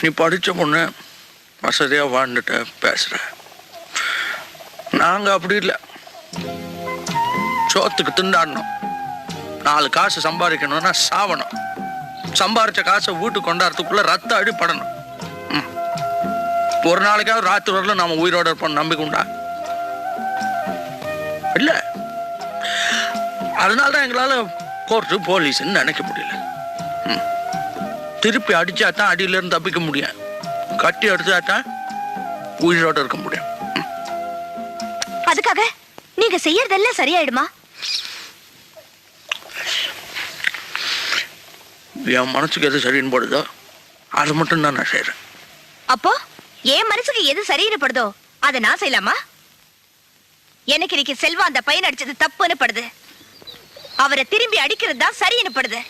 நீ படித்த பொண்ணு வசதியாக வாழ்ந்துட்டு பேசுகிற. நாங்கள் அப்படி இல்லை. சோத்துக்கு திண்டாடணும், 4 காசு சம்பாதிக்கணும்னா சாவணும். சம்பாரிச்ச காசை வீட்டுக்கு கொண்டாடுறதுக்குள்ள ரத்த அடிப்படணும். ஒரு நாளைக்காவது ராத்திரி வரல நாம உயிரோட இருப்போம் நம்பிக்கை உண்டா? இல்லை. அதனால்தான் எங்களால் கோர்ட்டு போலீஸ்ன்னு நினைக்க முடியல. திருப்பி அடிச்சாதான் அடியிலிருந்து தப்பிக்க முடியும், கட்டி அடிச்சாதான் உயிரோட இருக்க முடியும். அதுக்காக நீங்க செய்யறதெல்லாம் சரியாயிடுமா? என் மனசுக்கு எது சரின்னு படுதோ அது மட்டும் தான் நான் செய்யறேன். அப்போ என் மனசுக்கு எது சரின்னு படுதோ அதை நான் செய்யலாமா? எனக்கு இன்னைக்கு செல்வா அந்த பையன் அடிச்சது தப்புன்னு படுது. அவரை திரும்பி அடிக்கிறது தான் சரின்னு படுது.